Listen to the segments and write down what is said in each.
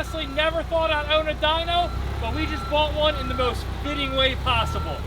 honestly never thought I'd own a dyno, but we just bought one in the most fitting way possible.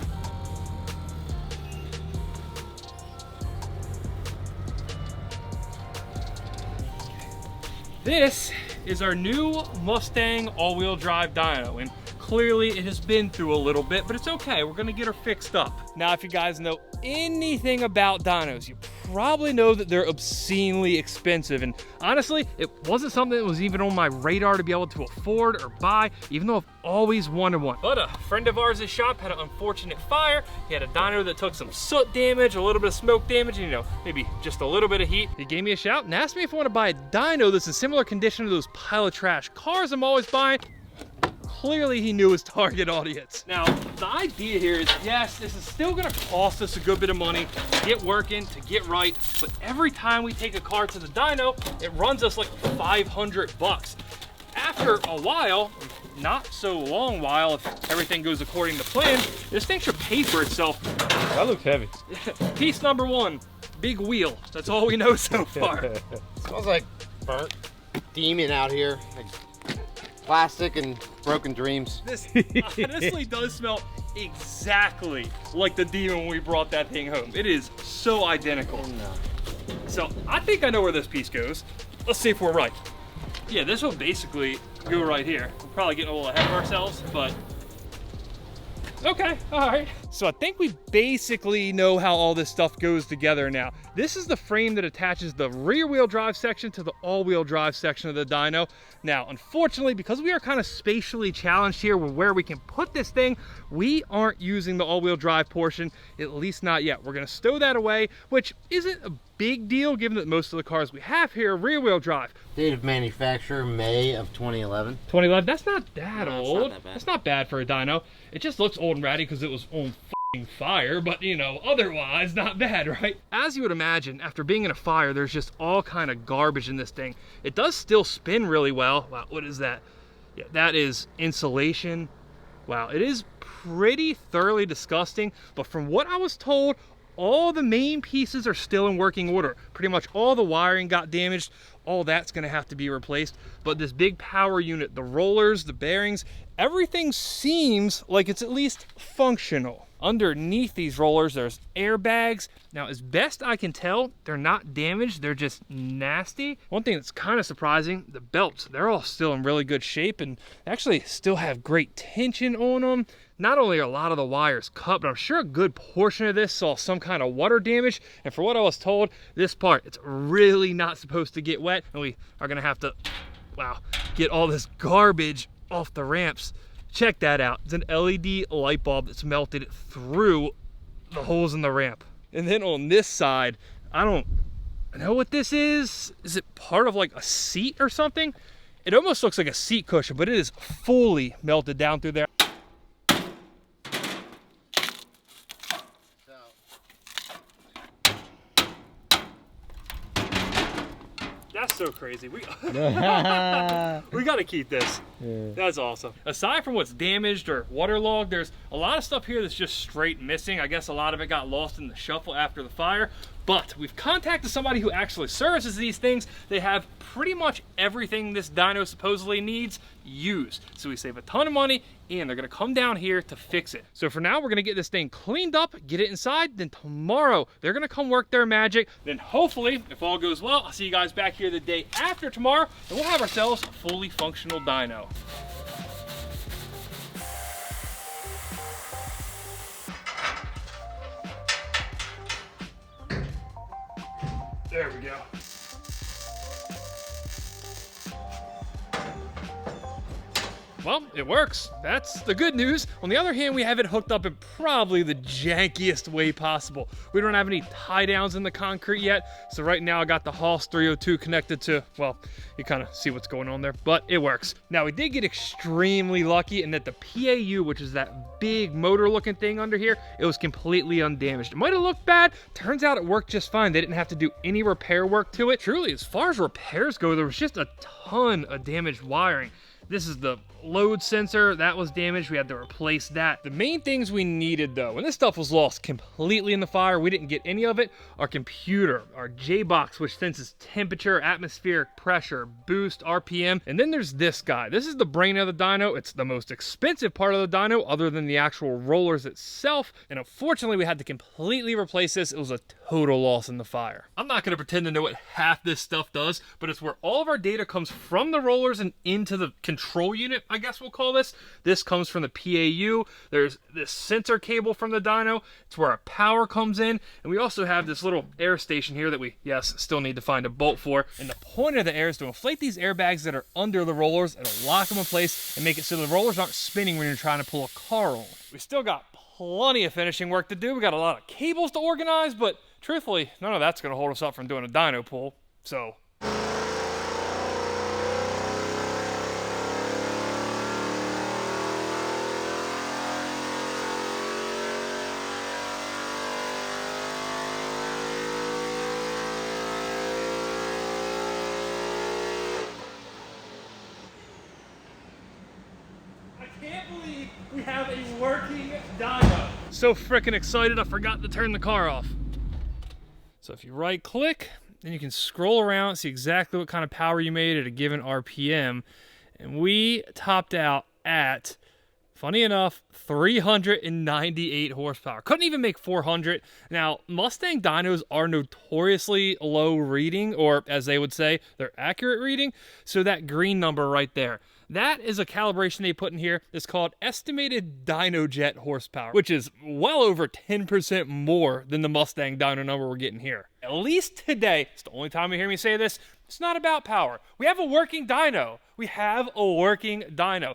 This is our new Mustang all-wheel drive dyno, and clearly it has been through a little bit, but it's okay. We're gonna get her fixed up. Now, if you guys know anything about dynos, you probably know that they're obscenely expensive, and honestly, it wasn't something that was even on my radar to be able to afford or buy, even though I've always wanted one. But a friend of ours' shop had an unfortunate fire. He had a dyno that took some soot damage, a little bit of smoke damage, and, you know, maybe just a little bit of heat. He gave me a shout and asked me if I want to buy a dyno that's in similar condition to those pile of trash cars I'm always buying. Clearly he knew his target audience. Now, the idea here is, yes, this is still gonna cost us a good bit of money to get working, to get right, but every time we take a car to the dyno, it runs us like 500 bucks. After a while, not so long while, if everything goes according to plan, this thing should pay for itself. That looks heavy. Piece number one, big wheel. That's all we know so far. Smells like burnt demon out here. Like plastic and broken dreams. This honestly does smell exactly like the demon when we brought that thing home. It is so identical. So I think I know where this piece goes. Let's see if we're right. Yeah, this will basically go right here. We're probably getting a little ahead of ourselves, but okay, all right. So I think we basically know how all this stuff goes together now. This is the frame that attaches the rear wheel drive section to the all-wheel drive section of the dyno. Now, unfortunately, because we are kind of spatially challenged here with where we can put this thing, we aren't using the all-wheel drive portion, at least not yet. We're gonna stow that away, which isn't a big deal given that most of the cars we have here are rear wheel drive. Date of manufacture, May of 2011. 2011, that's not that old. Not that bad. That's not bad for a dyno. It just looks old and ratty because it was on fire, but you know, otherwise not bad, right? As you would imagine, after being in a fire, there's just all kind of garbage in this thing. It does still spin really well. Wow, what is that? Yeah, that is insulation. Wow, it is pretty thoroughly disgusting, but from what I was told, all the main pieces are still in working order. Pretty much all the wiring got damaged. All that's gonna have to be replaced. But this big power unit, the rollers, the bearings, everything seems like it's at least functional. Underneath these rollers, there's airbags. Now, as best I can tell, they're not damaged, they're just nasty. One thing that's kind of surprising, the belts, they're all still in really good shape and actually still have great tension on them. Not only are a lot of the wires cut, but I'm sure a good portion of this saw some kind of water damage. And for what I was told, this part, it's really not supposed to get wet. And we are gonna have to, wow, get all this garbage off the ramps. Check that out. It's an LED light bulb that's melted through the holes in the ramp. And then on this side, I don't know what this is. Is it part of like a seat or something? It almost looks like a seat cushion, but it is fully melted down through there. That's so crazy. We gotta keep this. Yeah. That's awesome. Aside from what's damaged or waterlogged, there's a lot of stuff here that's just straight missing. I guess a lot of it got lost in the shuffle after the fire. But we've contacted somebody who actually services these things. They have pretty much everything this dyno supposedly needs used. So we save a ton of money and they're gonna come down here to fix it. So for now, we're gonna get this thing cleaned up, get it inside, then tomorrow they're gonna come work their magic. Then hopefully, if all goes well, I'll see you guys back here the day after tomorrow and we'll have ourselves a fully functional dyno. There we go. Well, it works. That's the good news. On the other hand, we have it hooked up in probably the jankiest way possible. We don't have any tie downs in the concrete yet. So right now I got the Haas 302 connected to, well, you kind of see what's going on there, but it works. Now we did get extremely lucky in that the PAU, which is that big motor looking thing under here, it was completely undamaged. It might've looked bad. Turns out it worked just fine. They didn't have to do any repair work to it. Truly, as far as repairs go, there was just a ton of damaged wiring. This is the load sensor that was damaged. We had to replace that. The main things we needed though, when this stuff was lost completely in the fire, we didn't get any of it. Our computer, our J-box, which senses temperature, atmospheric pressure, boost, RPM. And then there's this guy. This is the brain of the dyno. It's the most expensive part of the dyno other than the actual rollers itself. And unfortunately, we had to completely replace this. It was a total loss in the fire. I'm not gonna pretend to know what half this stuff does, but it's where all of our data comes from the rollers and into the control unit, I guess we'll call this. This comes from the PAU. There's this sensor cable from the dyno. It's where our power comes in. And we also have this little air station here that we, yes, still need to find a bolt for. And the point of the air is to inflate these airbags that are under the rollers and lock them in place and make it so the rollers aren't spinning when you're trying to pull a car on. We still got plenty of finishing work to do. We got a lot of cables to organize, but truthfully, none of that's gonna hold us up from doing a dyno pull, so. We have a working dyno. So freaking excited, I forgot to turn the car off. So if you right click, then you can scroll around, see exactly what kind of power you made at a given RPM. And we topped out at, funny enough, 398 horsepower. Couldn't even make 400. Now, Mustang dynos are notoriously low reading, or as they would say, they're accurate reading. So that green number right there, that is a calibration they put in here. It's called estimated dyno jet horsepower, which is well over 10% more than the Mustang dyno number we're getting here. At least today, it's the only time you hear me say this, it's not about power. We have a working dyno. We have a working dyno.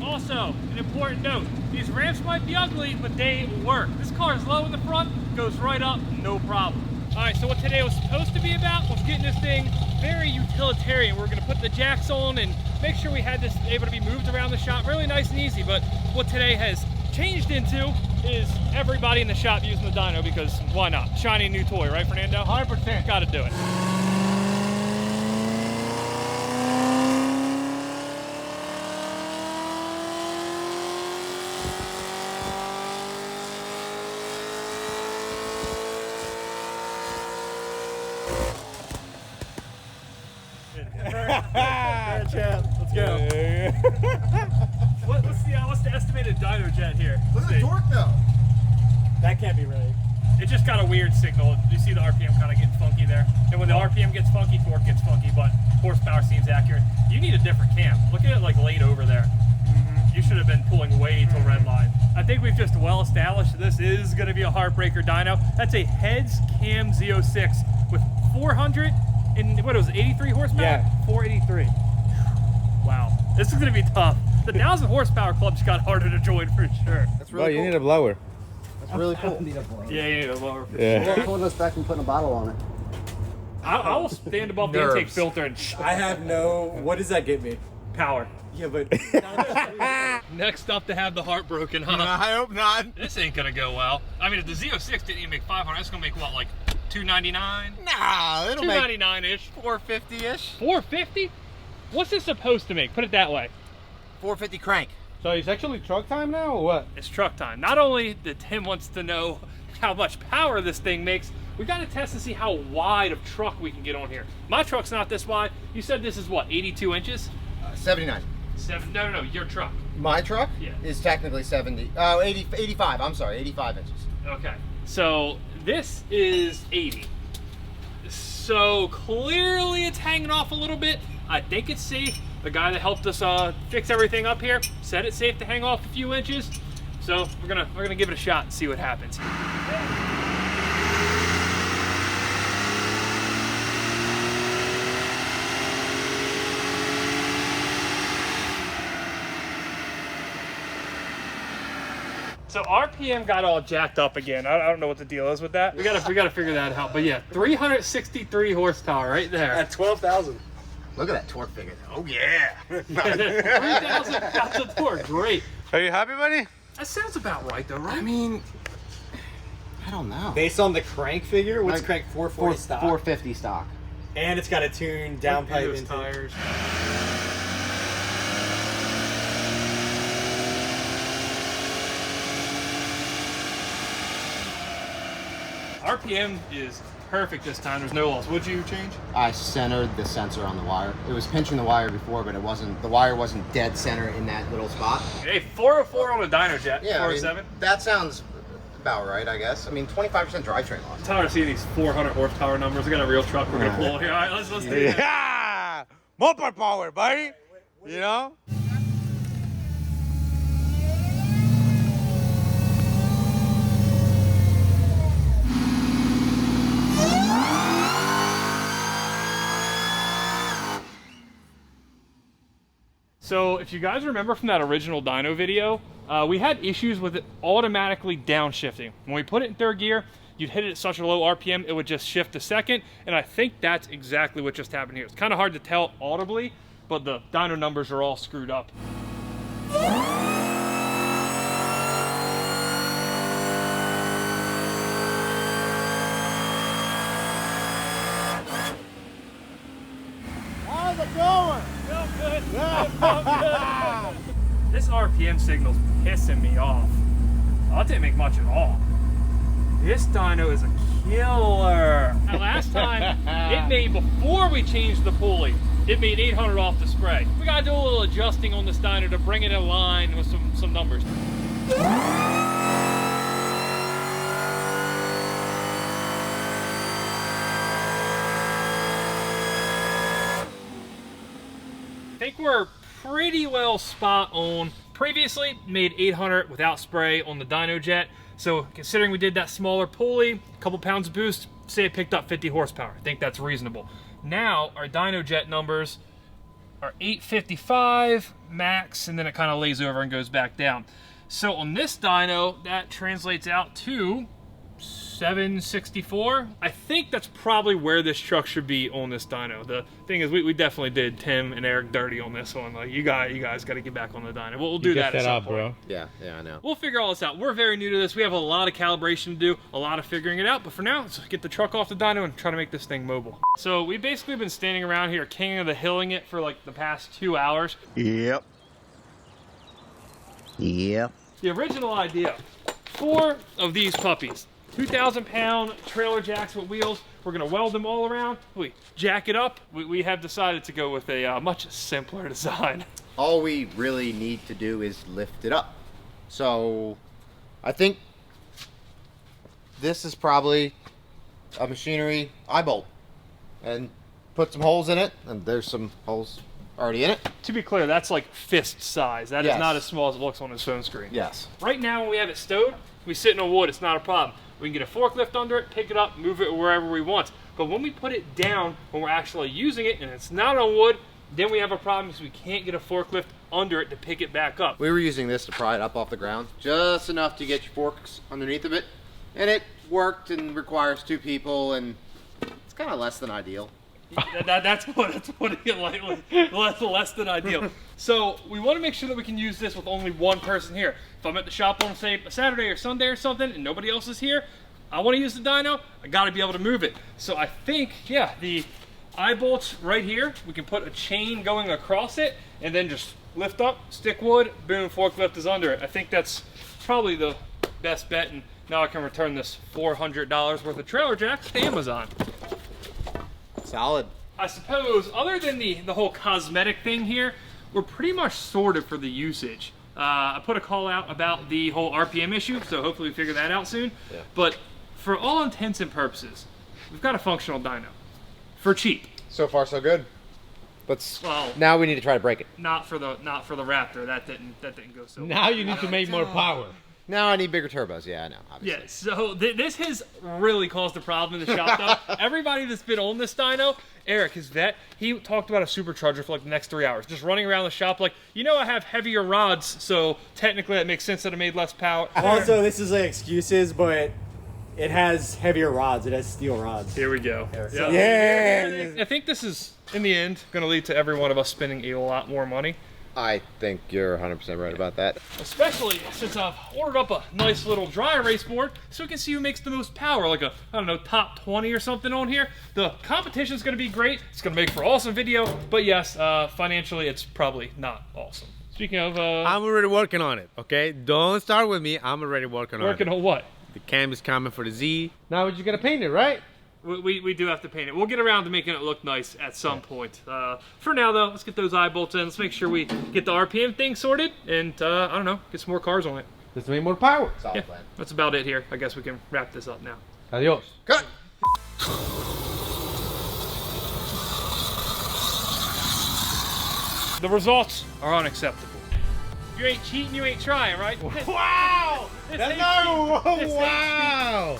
Also, an important note, these ramps might be ugly, but they work. This car is low in the front, goes right up, no problem. All right, so what today was supposed to be about was getting this thing very utilitarian. We're gonna put the jacks on and make sure we had this able to be moved around the shop really nice and easy, but what today has changed into is everybody in the shop using the dyno, because why not? Shiny new toy, right, Fernando? 100%. Gotta do it. Let's go. What's the estimated dyno jet here? Look at the torque though. That can't be right. It just got a weird signal. You see the RPM kind of getting funky there. And when the RPM gets funky, torque gets funky, but horsepower seems accurate. You need a different cam. Look at it like laid over there. You should have been pulling way till red line. I think we've just well established this is going to be a heartbreaker dyno. That's a Heads Cam Z06 with 400 and what was it, 83 horsepower? Yeah. 483. Wow. This is going to be tough. The 1,000 horsepower club just got harder to join for sure. That's really cool. You need a blower. That's really cool. Yeah, you need a blower. Yeah. Well, pulling us back and putting a bottle on it. I will stand above the intake filter and I have no. What does that get me? power. Yeah, but Next up to have the heart broken, huh? I hope not. This ain't gonna go well. I mean, if the Z06 didn't even make 500, that's gonna make what, like $299? Nah, it'll make $299-ish. 450-ish. 450? What's this supposed to make? Put it that way. 450 crank. So it's actually truck time now, or what? It's truck time. Not only that Tim wants to know how much power this thing makes, we got to test to see how wide of truck we can get on here. My truck's not this wide. You said this is what, 82 inches? 79. No, your truck. My truck Yeah. is technically 70. Oh, 80, 85. I'm sorry, 85 inches. Okay, so this is 80. So clearly it's hanging off a little bit. I think it's safe. The guy that helped us fix everything up here said it's safe to hang off a few inches. So we're gonna give it a shot and see what happens. So RPM got all jacked up again. I don't know what the deal is with that. We gotta figure that out. But yeah, 363 horsepower right there. at 12,000. Look at that torque figure. Oh yeah. 3,000 pounds of torque. Great. Are you happy, buddy? That sounds about right though, right? I mean, I don't know. Based on the crank figure, what's Like, crank 440 stock? 450 stock. And it's got a tuned downpipe Those intake. tires. RPM is perfect this time. There's no loss. What'd you change? I centered the sensor on the wire. It was pinching the wire before, but it wasn't. The wire wasn't dead center in that little spot. Hey, 404 on a dyno jet. Yeah, 407. that sounds about right, I guess. I mean, 25% drivetrain loss. Tired of seeing these 400 horsepower numbers. We got a real truck we're gonna pull here. All right, let's do it. Yeah! Mopar power, buddy! You know? So if you guys remember from that original dyno video, we had issues with it automatically downshifting. When we put it in third gear, you'd hit it at such a low RPM, it would just shift to second, and I think that's exactly what just happened here. It's kind of hard to tell audibly, but the dyno numbers are all screwed up. How's it going? Feel good. Feel good. This RPM signal's pissing me off. Oh, that didn't make much at all. This dyno is a killer. Now, last time, it made, before we changed the pulley, it made 800 off the spray. We gotta do a little adjusting on this dyno to bring it in line with some numbers. I think we're pretty well spot on. Previously made 800 without spray on the dyno jet. So considering we did that smaller pulley, a couple pounds of boost, say it picked up 50 horsepower. I think that's reasonable. Now our dyno jet numbers are 855 max, and then it kind of lays over and goes back down. So on this dyno, that translates out to 764. I think that's probably where this truck should be on this dyno. The thing is, we definitely did Tim and Eric dirty on this one. Like, you guys got to get back on the dyno. We'll do that at some point. bro. Yeah, I know. We'll figure all this out. We're very new to this. We have a lot of calibration to do, a lot of figuring it out. But for now, let's get the truck off the dyno and try to make this thing mobile. So we've basically been standing around here, king of the hilling it for like the past 2 hours. Yep. The original idea, 4 of these puppies. 2,000-pound trailer jacks with wheels. We're gonna weld them all around. We jack it up. We have decided to go with a much simpler design. All we really need to do is lift it up. So I think this is probably a machinery eye bolt, and put some holes in it, and there's some holes already in it. To be clear, that's like fist size. That is Yes. not as small as it looks on his phone screen. Yes. Right now, when we have it stowed, we sit in wood, it's not a problem. We can get a forklift under it, pick it up, move it wherever we want. But when we put it down, when we're actually using it and it's not on wood, then we have a problem because we can't get a forklift under it to pick it back up. We were using this to pry it up off the ground, just enough to get your forks underneath of it, and it worked and requires 2 people, and it's kind of less than ideal. That's putting it lightly. Less than ideal. So we want to make sure that we can use this with only one person here. If I'm at the shop on, say, a Saturday or Sunday or something, and nobody else is here, I want to use the dyno, I got to be able to move it. So I think, yeah, the eye bolts right here, we can put a chain going across it, and then just lift up, stick wood, boom, forklift is under it. I think that's probably the best bet, and now I can return this $400 worth of trailer jacks to Amazon. Solid. I suppose, other than the whole cosmetic thing here, we're pretty much sorted for the usage. I put a call out about the whole RPM issue, so hopefully we figure that out soon. Yeah. But for all intents and purposes, we've got a functional dyno. For cheap. So far, so good. Well, Now we need to try to break it. not for the Raptor. That didn't go so well. Now you need to make more power. Now I need bigger turbos. Yeah, I know. Obviously. Yeah, so this has really caused a problem in the shop, though. Everybody that's been on this dyno, Eric, his vet, he talked about a supercharger for like the next 3 hours, just running around the shop like, you know, I have heavier rods, so technically that makes sense that it made less power. Also, this is like excuses, but it has heavier rods. It has steel rods. Here we go. So- Yeah. I think this is, in the end, going to lead to every one of us spending a lot more money. I think you're 100% right about that. Especially since I've ordered up a nice little dry erase board so we can see who makes the most power, like a, I don't know, top 20 or something on here. The competition's gonna be great. It's gonna make for awesome video, but yes, financially it's probably not awesome. Speaking of, I'm already working on it, okay? Don't start with me. I'm already working on it. working on what? The cam is coming for the Z. Now we're just gonna paint it, right? We do have to paint it. We'll get around to making it look nice at some point. For now, though, let's get those eye bolts in. Let's make sure we get the RPM thing sorted, and I don't know, get some more cars on it. Let's make more power. Solid Yeah, plan. that's about it here. I guess we can wrap this up now. Adios. Cut! The results are unacceptable. You ain't cheating, you ain't trying, right? Wow! This That's ain't not, cheating. This ain't cheating. wow!